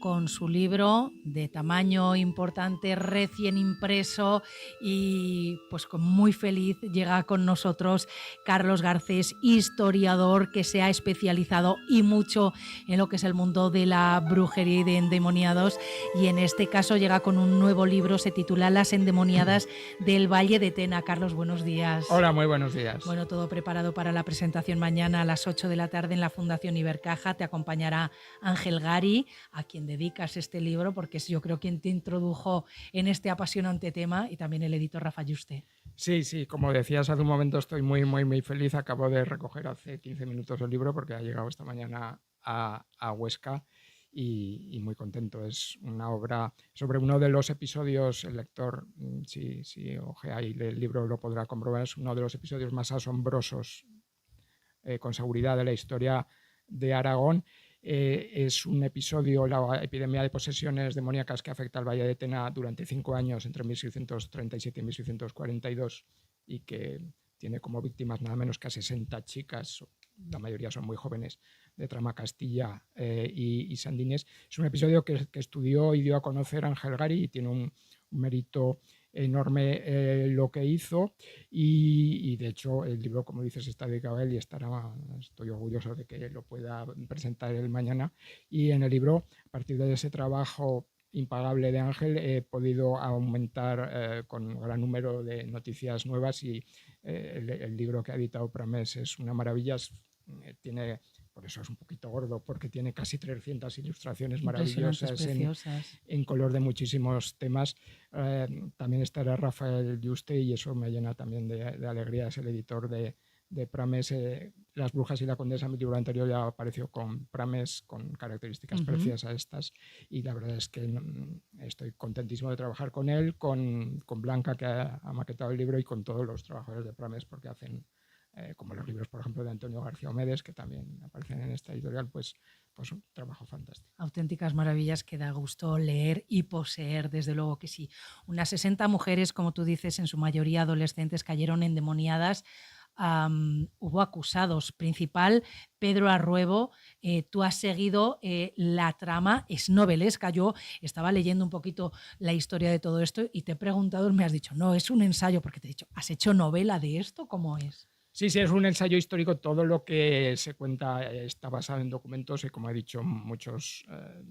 con su libro de tamaño importante, recién impreso, y pues muy feliz llega con nosotros Carlos Garcés, historiador que se ha especializado y mucho en lo que es el mundo de la brujería y de endemoniados, y en este caso llega con un nuevo libro, se titula Las endemoniadas del Valle de Tena. Carlos, buenos días. Hola, muy buenos días. Bueno, todo preparado para la presentación mañana a las 8 de la tarde en la Fundación Ibercaja. Te acompañará Ángel Gari, a quien dedicas este libro, porque es yo creo quien te introdujo en este apasionante tema, y también el editor Rafa Yuste. Sí, como decías hace un momento, estoy muy feliz. Acabo de recoger hace 15 minutos el libro porque ha llegado esta mañana a Huesca y muy contento. Es una obra sobre uno de los episodios, el lector, si ojea y lee el libro lo podrá comprobar, es uno de los episodios más asombrosos con seguridad de la historia de Aragón. Es un episodio, la epidemia de posesiones demoníacas que afecta al Valle de Tena durante 5 años, entre 1637 y 1642, y que tiene como víctimas nada menos que a 60 chicas, la mayoría son muy jóvenes, de Trama Castilla y Sandines. Es un episodio que estudió y dio a conocer Ángel Gari y tiene un mérito enorme lo que hizo y de hecho el libro, como dices, está dedicado a él y estoy orgulloso de que lo pueda presentar él mañana. Y en el libro, a partir de ese trabajo impagable de Ángel, he podido aumentar con un gran número de noticias nuevas y el libro que ha editado Pramés es una maravilla. Tiene, por eso es un poquito gordo, porque tiene casi 300 ilustraciones maravillosas en color de muchísimos temas. También estará Rafael Yuste y eso me llena también de alegría. Es el editor de Prames. Las brujas y la condesa, mi libro anterior ya apareció con Prames, con características parecidas a estas, y la verdad es que estoy contentísimo de trabajar con él, con Blanca, que ha maquetado el libro, y con todos los trabajadores de Prames, porque hacen como los libros, por ejemplo, de Antonio García Omedes, que también aparecen en esta editorial, pues un trabajo fantástico. Auténticas maravillas que da gusto leer y poseer, desde luego que sí. Unas 60 mujeres, como tú dices, en su mayoría adolescentes, cayeron endemoniadas. Hubo acusados, principal Pedro Arruebo. Tú has seguido la trama, es novelesca. Yo estaba leyendo un poquito la historia de todo esto y te he preguntado, me has dicho, no, es un ensayo, porque te he dicho, ¿has hecho novela de esto? ¿Cómo es? Sí, es un ensayo histórico. Todo lo que se cuenta está basado en documentos y, como he dicho, muchos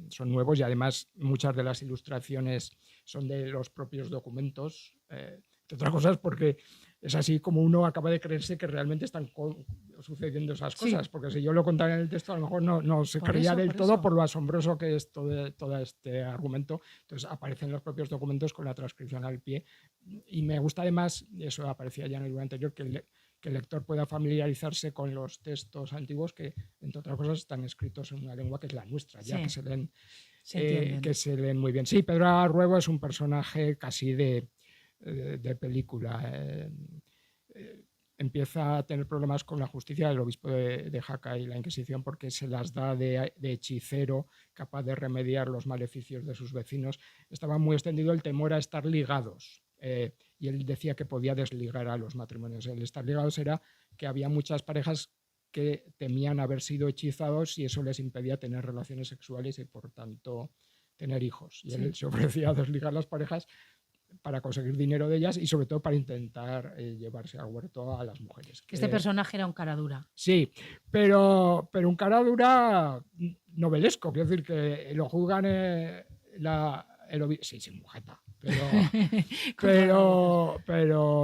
son nuevos y además muchas de las ilustraciones son de los propios documentos. Entre otras cosas porque es así como uno acaba de creerse que realmente están sucediendo esas cosas, porque si yo lo contara en el texto a lo mejor no se creía del todo por lo asombroso que es todo este argumento. Entonces aparecen los propios documentos con la transcripción al pie y me gusta además, y eso aparecía ya en el libro anterior, que el lector pueda familiarizarse con los textos antiguos que, entre otras cosas, están escritos en una lengua que es la nuestra, ya que se leen muy bien. Sí, Pedro Arruebo es un personaje casi de película. Empieza a tener problemas con la justicia del obispo de Jaca y la Inquisición porque se las da de hechicero, capaz de remediar los maleficios de sus vecinos. Estaba muy extendido el temor a estar ligados. Y él decía que podía desligar a los matrimonios. El estar ligados era que había muchas parejas que temían haber sido hechizados y eso les impedía tener relaciones sexuales y por tanto tener hijos. Y él se ofrecía a desligar las parejas para conseguir dinero de ellas y sobre todo para intentar llevarse al huerto a las mujeres. Este personaje era un cara dura. Sí, pero un cara dura novelesco, quiero decir que lo juzgan sí, mujeta, pero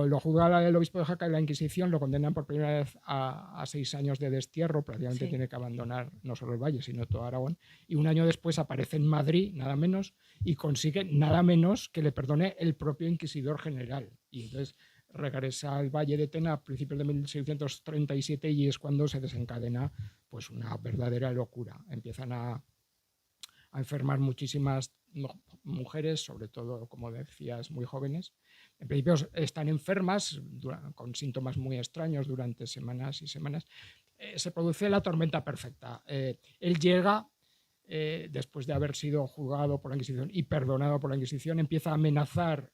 lo juzga el obispo de Jaca y la Inquisición, lo condenan por primera vez a 6 años de destierro, prácticamente tiene que abandonar no solo el valle, sino todo Aragón, y un año después aparece en Madrid, nada menos, y consigue nada menos que le perdone el propio inquisidor general. Y entonces regresa al Valle de Tena a principios de 1637 y es cuando se desencadena pues una verdadera locura. Empiezan a enfermar muchísimas mujeres, sobre todo, como decías, muy jóvenes. En principio están enfermas con síntomas muy extraños durante semanas y semanas. Se produce la tormenta perfecta. Él llega, después de haber sido juzgado por la Inquisición y perdonado por la Inquisición, empieza a amenazar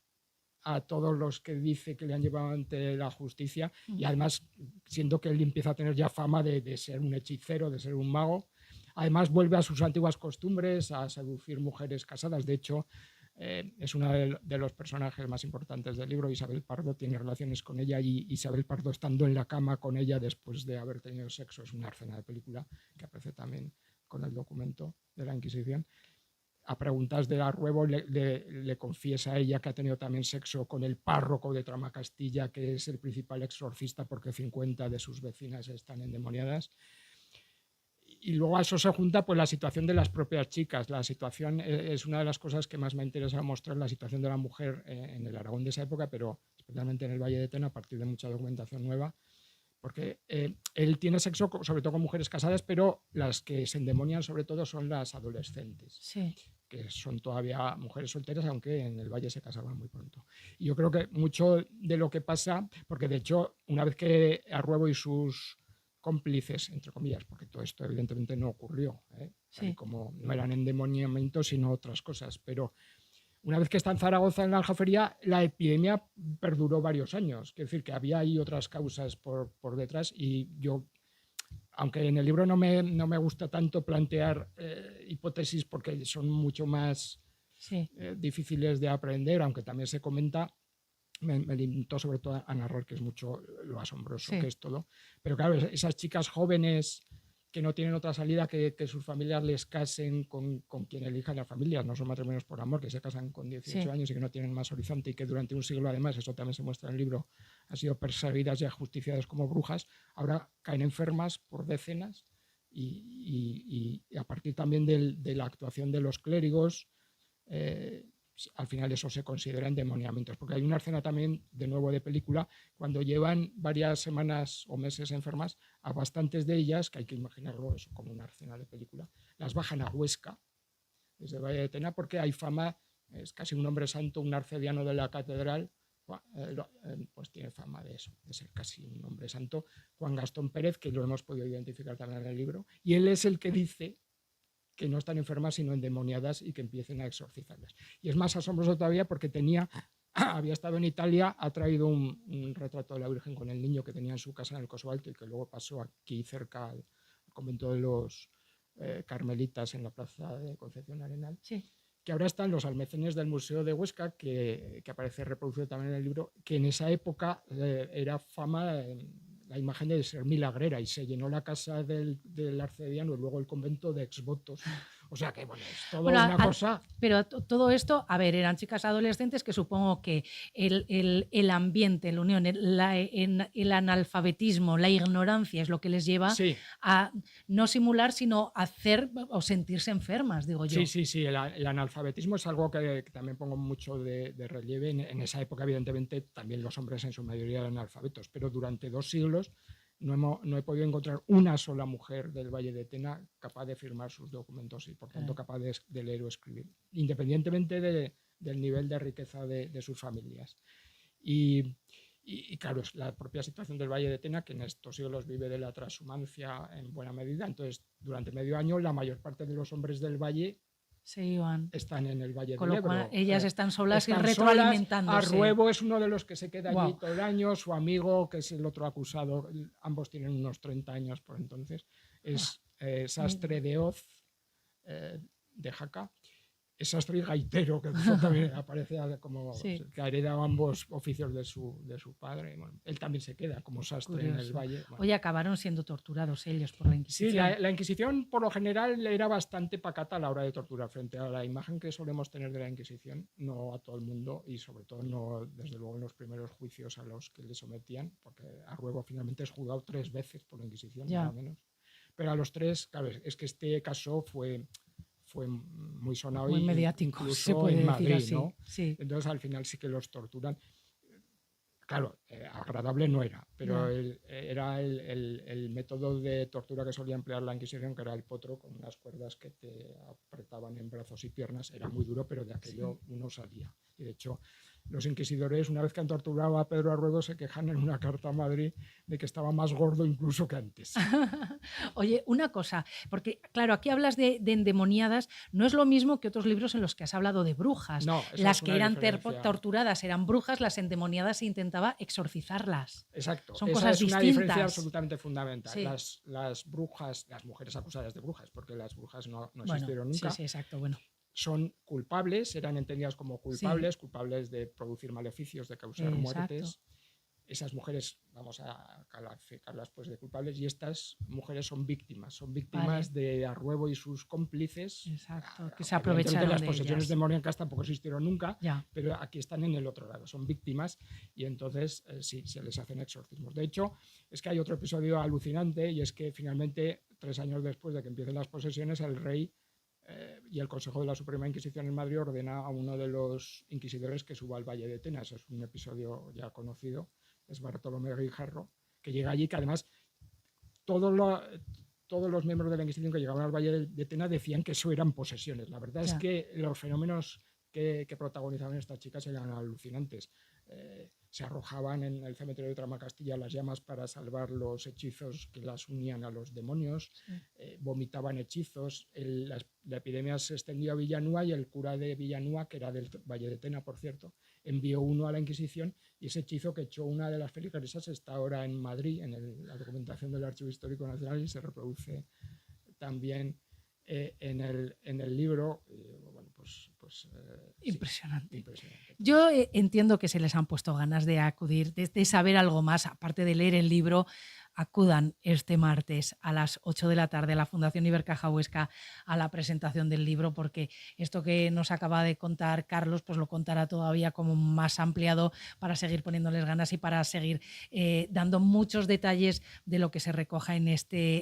a todos los que dice que le han llevado ante la justicia y además, siendo que él empieza a tener ya fama de ser un hechicero, de ser un mago, Además vuelve a sus antiguas costumbres, a seducir mujeres casadas. De hecho, es uno de los personajes más importantes del libro. Isabel Pardo tiene relaciones con ella y Isabel Pardo estando en la cama con ella después de haber tenido sexo. Es una escena de película que aparece también con el documento de la Inquisición. A preguntas de Arruebo le confiesa a ella que ha tenido también sexo con el párroco de Tramacastilla, que es el principal exorcista porque 50 de sus vecinas están endemoniadas. Y luego a eso se junta pues la situación de las propias chicas. La situación es una de las cosas que más me interesa mostrar, la situación de la mujer en el Aragón de esa época, pero especialmente en el Valle de Tena, a partir de mucha documentación nueva, porque él tiene sexo sobre todo con mujeres casadas, pero las que se endemonian sobre todo son las adolescentes, Sí. que son todavía mujeres solteras, aunque en el Valle se casaban muy pronto. Y yo creo que mucho de lo que pasa, porque de hecho una vez que Arruebo y sus cómplices, entre comillas, porque todo esto evidentemente no ocurrió, tal y como no eran endemoniamientos sino otras cosas, pero una vez que está en Zaragoza, en la Aljafería, la epidemia perduró varios años. Quiero decir que había ahí otras causas por detrás y yo, aunque en el libro no me gusta tanto plantear hipótesis porque son mucho más difíciles de aprender, aunque también se comenta, me limito sobre todo a narrar, que es mucho lo asombroso que es todo. Pero claro, esas chicas jóvenes que no tienen otra salida que sus familias les casen con quien elijan las familias, no son matrimonios por amor, que se casan con 18 años y que no tienen más horizonte y que durante un siglo, además, eso también se muestra en el libro, han sido perseguidas y ajusticiadas como brujas, ahora caen enfermas por decenas y a partir también de la actuación de los clérigos, al final eso se considera endemoniamientos, porque hay una escena también, de nuevo de película, cuando llevan varias semanas o meses enfermas, a bastantes de ellas, que hay que imaginarlo eso como una escena de película, las bajan a Huesca, desde Valle de Tena, porque hay fama, es casi un hombre santo, un arcediano de la catedral, pues tiene fama de eso, de ser casi un hombre santo, Juan Gastón Pérez, que lo hemos podido identificar también en el libro, y él es el que dice que no están enfermas sino endemoniadas y que empiecen a exorcizarlas. Y es más asombroso todavía porque había estado en Italia, ha traído un retrato de la Virgen con el niño que tenía en su casa en el Coso Alto y que luego pasó aquí cerca al convento de los Carmelitas en la plaza de Concepción Arenal, que ahora está en los almacenes del Museo de Huesca, que aparece reproducido también en el libro, que en esa época era fama la imagen de ser milagrera y se llenó la casa del arcediano y luego el convento de exvotos. O sea que, bueno, es toda una cosa. Pero todo esto, a ver, eran chicas adolescentes que supongo que el ambiente, la unión, el analfabetismo, la ignorancia es lo que les lleva a no simular, sino hacer o sentirse enfermas, digo yo. Sí. El analfabetismo es algo que también pongo mucho de relieve. En esa época, evidentemente, también los hombres en su mayoría eran analfabetos, pero durante 2 siglos no he podido encontrar una sola mujer del Valle de Tena capaz de firmar sus documentos y, por tanto, capaz de leer o escribir, independientemente del nivel de riqueza de sus familias. Y claro, es la propia situación del Valle de Tena, que en estos siglos vive de la transhumancia en buena medida. Entonces, durante medio año, la mayor parte de los hombres del Valle están en el Valle del Ebro. Ellas están solas y retroalimentándose. Arruebo es uno de los que se queda allí todo el año. Su amigo, que es el otro acusado, ambos tienen unos 30 años por entonces, es sastre de Hoz, de Jaca. Es sastre y gaitero, que eso también aparece como que ha heredado ambos oficios de su padre. Bueno, él también se queda como sastre en el Valle. Bueno. Hoy acabaron siendo torturados ellos por la Inquisición. Sí, la Inquisición por lo general era bastante pacata a la hora de torturar. Frente a la imagen que solemos tener de la Inquisición, no a todo el mundo y sobre todo no, desde luego, en los primeros juicios a los que le sometían, porque Arruebo finalmente es juzgado 3 veces por la Inquisición, más o menos. Pero a los 3, claro, es que este caso fue muy sonado muy y mediático, incluso se puede en Madrid, decir así, ¿no? Sí. Entonces al final sí que los torturan. Claro, agradable no era, pero era el método de tortura que solía emplear la Inquisición, que era el potro con unas cuerdas que te apretaban en brazos y piernas. Era muy duro, pero de aquello uno salía. Y de hecho, los inquisidores, una vez que han torturado a Pedro Arruedo, se quejan en una carta a Madrid de que estaba más gordo incluso que antes. Oye, una cosa, porque claro, aquí hablas de endemoniadas, no es lo mismo que otros libros en los que has hablado de brujas. No, las que eran torturadas eran brujas, las endemoniadas se intentaba exorcizarlas. Exacto, son esa cosas es una distintas. diferencia absolutamente fundamental. Sí. Las brujas, las mujeres acusadas de brujas, porque las brujas no Bueno, existieron nunca. Sí, exacto, bueno. Son culpables, eran entendidas como culpables, culpables de producir maleficios, de causar muertes. Esas mujeres vamos a calificarlas pues de culpables, y estas mujeres son víctimas de Arruebo y sus cómplices. Exacto, que se aprovecharon las de posesiones ellas. demoníacas tampoco existieron nunca, Ya. pero aquí están en el otro lado, son víctimas, y entonces sí, se les hacen exorcismos. De hecho, es que hay otro episodio alucinante, y es que finalmente, 3 años después de que empiecen las posesiones, el rey y el Consejo de la Suprema Inquisición en Madrid ordena a uno de los inquisidores que suba al Valle de Tena. Eso es un episodio ya conocido, es Bartolomé Guijarro, que llega allí, que además todos los miembros de la Inquisición que llegaban al Valle de Tena decían que eso eran posesiones. La verdad es que los fenómenos que protagonizaban estas chicas eran alucinantes. Se arrojaban en el cementerio de Tramacastilla las llamas para salvar los hechizos que las unían a los demonios, vomitaban hechizos. La epidemia se extendió a Villanúa, y el cura de Villanúa, que era del Valle de Tena, por cierto, envió uno a la Inquisición, y ese hechizo que echó una de las feligresas está ahora en Madrid, en la documentación del Archivo Histórico Nacional, y se reproduce también en el libro. Bueno, impresionante. Sí, impresionante. Yo entiendo que se les han puesto ganas de acudir, de saber algo más, aparte de leer el libro. Acudan este martes a las 8 de la tarde a la Fundación Ibercaja Huesca a la presentación del libro, porque esto que nos acaba de contar Carlos, pues lo contará todavía como más ampliado, para seguir poniéndoles ganas y para seguir dando muchos detalles de lo que se recoja en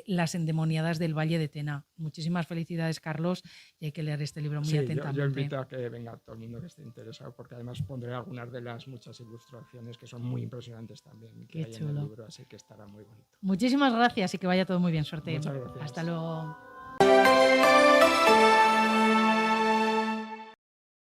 Las endemoniadas del Valle de Tena. Muchísimas felicidades, Carlos, y hay que leer este libro muy atentamente. Yo invito a que venga todo el mundo que esté interesado, porque además pondré algunas de las muchas ilustraciones que son muy impresionantes también, que hay en el libro, así que estará muy bonito. Muchísimas gracias y que vaya todo muy bien. Suerte. Muchas gracias. Hasta luego.